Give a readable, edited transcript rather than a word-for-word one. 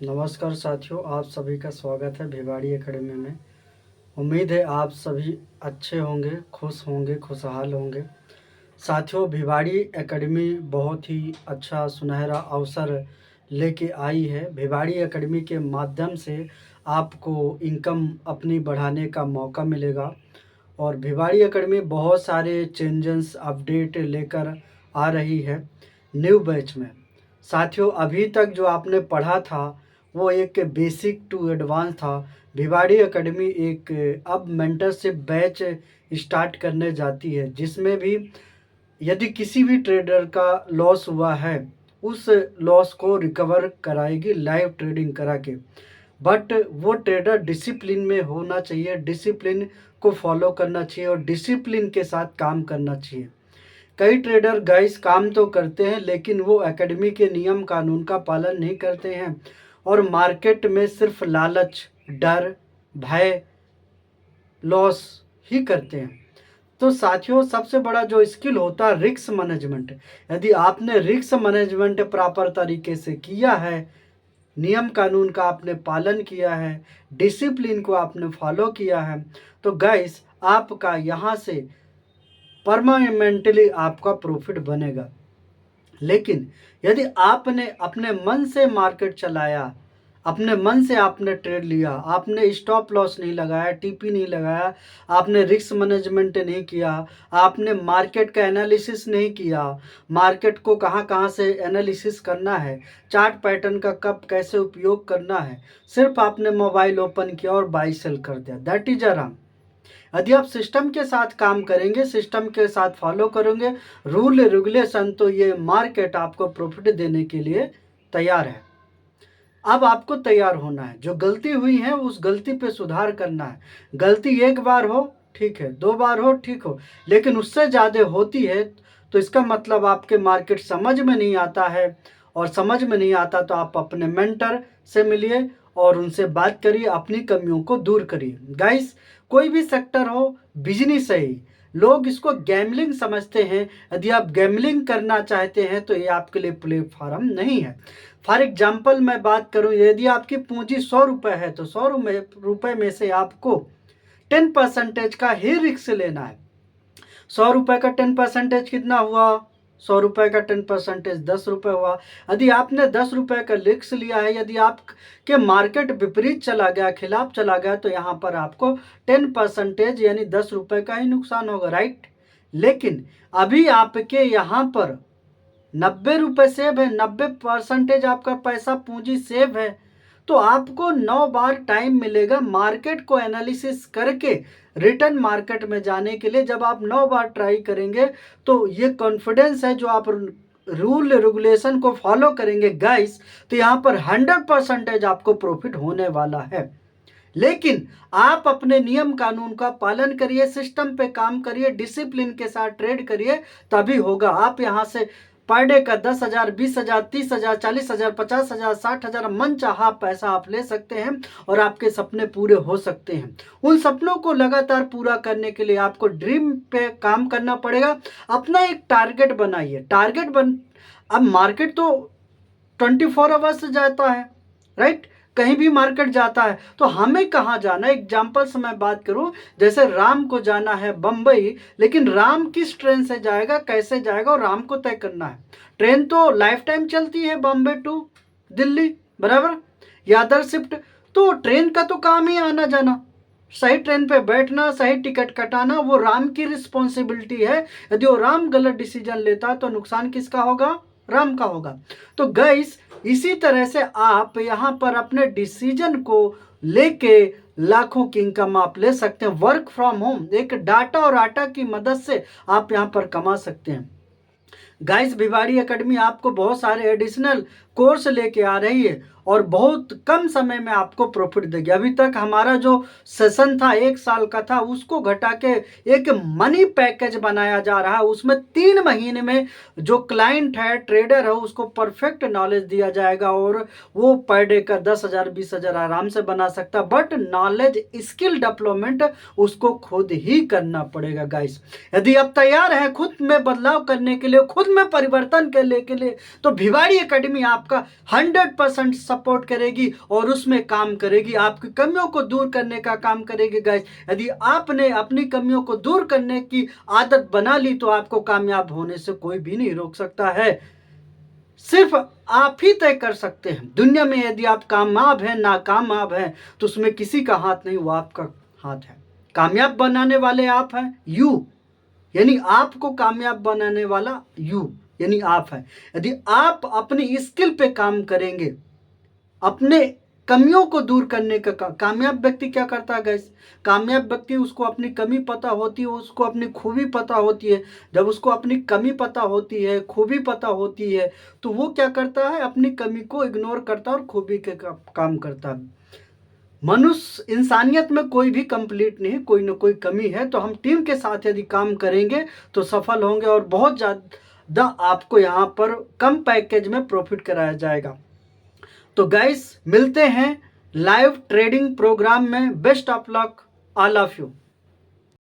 नमस्कार साथियों, आप सभी का स्वागत है भिवाड़ी एकेडमी में। उम्मीद है आप सभी अच्छे होंगे, खुश होंगे, खुशहाल होंगे। साथियों, भिवाड़ी एकेडमी बहुत ही अच्छा सुनहरा अवसर लेके आई है। भिवाड़ी एकेडमी के माध्यम से आपको इनकम अपनी बढ़ाने का मौका मिलेगा और भिवाड़ी एकेडमी बहुत सारे चेंजेस अपडेट लेकर आ रही है न्यू बैच में। साथियों, अभी तक जो आपने पढ़ा था वो एक बेसिक टू एडवांस था। भिवाड़ी एकेडमी एक अब मेंटरशिप बैच स्टार्ट करने जाती है, जिसमें भी यदि किसी भी ट्रेडर का लॉस हुआ है उस लॉस को रिकवर कराएगी लाइव ट्रेडिंग करा के। बट वो ट्रेडर डिसिप्लिन में होना चाहिए, डिसिप्लिन को फॉलो करना चाहिए और डिसिप्लिन के साथ काम करना चाहिए। कई ट्रेडर गाइस काम तो करते हैं लेकिन वो एकेडमी के नियम कानून का पालन नहीं करते हैं और मार्केट में सिर्फ लालच, डर, भय, लॉस ही करते हैं। तो साथियों, सबसे बड़ा जो स्किल होता है रिस्क मैनेजमेंट। यदि आपने रिस्क मैनेजमेंट प्रॉपर तरीके से किया है, नियम कानून का आपने पालन किया है, डिसिप्लिन को आपने फॉलो किया है, तो गाइस आपका यहाँ से परमानेंटली आपका प्रॉफिट बनेगा। लेकिन यदि आपने अपने मन से मार्केट चलाया, अपने मन से आपने ट्रेड लिया, आपने स्टॉप लॉस नहीं लगाया, टीपी नहीं लगाया, आपने रिस्क मैनेजमेंट नहीं किया, आपने मार्केट का एनालिसिस नहीं किया, मार्केट को कहाँ कहाँ से एनालिसिस करना है, चार्ट पैटर्न का कब कैसे उपयोग करना है, सिर्फ आपने मोबाइल ओपन किया और बाई सेल कर दिया, दैट इज अ रॉन्ग। यदि आप सिस्टम के साथ काम करेंगे, सिस्टम के साथ फॉलो करेंगे रूल रेगुलेशन, तो ये मार्केट आपको प्रॉफिट देने के लिए तैयार है। अब आपको तैयार होना है, जो गलती हुई है उस गलती पे सुधार करना है। गलती एक बार हो ठीक है, दो बार हो ठीक हो, लेकिन उससे ज़्यादा होती है तो इसका मतलब आपके मार्केट समझ में नहीं आता है। और समझ में नहीं आता तो आप अपने मेंटर से मिलिए और उनसे बात करिए, अपनी कमियों को दूर करिए। गाइस, कोई भी सेक्टर हो, बिजनेस है ही, लोग इसको गैमलिंग समझते हैं। यदि आप गैमलिंग करना चाहते हैं तो ये आपके लिए प्लेटफॉर्म नहीं है। फॉर एग्जाम्पल मैं बात करूं, यदि आपकी पूंजी 100 रुपये है तो 100 रुपये में से आपको 10% का ही रिस्क लेना है। 100 रुपये का 10% कितना हुआ? 100 रुपये का 10% 10 रुपये हुआ। यदि आपने 10 रुपये का रिस्क लिया है, यदि आपके मार्केट विपरीत चला गया, खिलाफ चला गया, तो यहाँ पर आपको 10% यानी 10 रुपये का ही नुकसान होगा, राइट। लेकिन अभी आपके यहाँ पर 90 रुपये सेव है, 90% आपका पैसा पूंजी सेव है, तो आपको 9 बार टाइम मिलेगा मार्केट को एनालिसिस करके रिटर्न मार्केट में जाने के लिए। जब आप 9 बार ट्राई करेंगे तो ये कॉन्फिडेंस है, जो आप रूल रेगुलेशन को फॉलो करेंगे गाइस, तो यहाँ पर 100% आपको प्रॉफिट होने वाला है। लेकिन आप अपने नियम कानून का पालन करिए, सिस्टम पे काम करिए, डिसिप्लिन के साथ ट्रेड करिए, तभी होगा। आप यहाँ से पर डे का 10,000, 20,000, 30,000, 40,000, 50,000, 60,000 मन चाहा पैसा आप ले सकते हैं और आपके सपने पूरे हो सकते हैं। उन सपनों को लगातार पूरा करने के लिए आपको ड्रीम पे काम करना पड़ेगा। अपना एक टारगेट बनाइए, अब मार्केट तो 24 आवर्स से जाता है, राइट। कहीं भी मार्केट जाता है, तो हमें कहाँ जाना है? एग्जाम्पल से मैं बात करूं, जैसे राम को जाना है बम्बई, लेकिन राम किस ट्रेन से जाएगा, कैसे जाएगा, और राम को तय करना है। ट्रेन तो लाइफ टाइम चलती है बॉम्बे टू दिल्ली, बराबर, या अदर शिफ्ट। तो ट्रेन का तो काम ही आना जाना, सही ट्रेन पे बैठना, सही टिकट कटाना, वो राम की रिस्पॉन्सिबिलिटी है। यदि वो राम गलत डिसीजन लेता है तो नुकसान किसका होगा? राम का होगा। तो गाइस, इसी तरह से आप यहाँ पर अपने डिसीजन को लेके लाखों की इनकम आप ले सकते हैं। वर्क फ्रॉम होम, एक डाटा और आटा की मदद से आप यहाँ पर कमा सकते हैं। गाइस, भिवाड़ी एकेडमी आपको बहुत सारे एडिशनल कोर्स लेके आ रही है और बहुत कम समय में आपको प्रॉफिट देगी। अभी तक हमारा जो सेशन था 1 साल का था, उसको घटा के एक मनी पैकेज बनाया जा रहा है। उसमें 3 महीने में जो क्लाइंट है, ट्रेडर है, उसको परफेक्ट नॉलेज दिया जाएगा और वो पर डे का 10,000, 20,000 आराम से बना सकता है। बट नॉलेज स्किल डेवलपमेंट उसको खुद ही करना पड़ेगा। गाइस, यदि आप तैयार हैं खुद में बदलाव करने के लिए, खुद में परिवर्तन करने के लिए, तो भिवाड़ी एकेडमी आप आपका 100% सपोर्ट करेगी और उसमें काम करेगी, आपकी कमियों को दूर करने का काम करेगी गाइस। यदि आपने अपनी कमियों को दूर करने की आदत बना ली तो आपको कामयाब होने से कोई भी नहीं रोक सकता है, सिर्फ आप ही तय कर सकते हैं। दुनिया में यदि आप कामयाब हैं नाकामयाब हैं तो उसमें किसी का हाथ नहीं, वो आपका हाथ है। कामयाब बनाने वाले आप हैं, यू, यानी आपको कामयाब बनाने वाला यू यानी आप है। यदि आप अपनी स्किल पे काम करेंगे, अपने कमियों को दूर करने का कामयाब व्यक्ति क्या करता है गाइस? कामयाब व्यक्ति, उसको अपनी कमी पता होती है, उसको अपनी खूबी पता होती है। जब उसको अपनी कमी पता होती है, खूबी पता होती है, तो वो क्या करता है? अपनी कमी को इग्नोर करता है और खूबी के काम करता है। मनुष्य इंसानियत में कोई भी कंप्लीट नहीं, कोई ना कोई कमी है। तो हम टीम के साथ यदि काम करेंगे तो सफल होंगे और बहुत ज़्यादा आपको यहाँ पर कम पैकेज में प्रॉफिट कराया जाएगा। तो गाइस, मिलते हैं लाइव ट्रेडिंग प्रोग्राम में। Best of luck, all of you.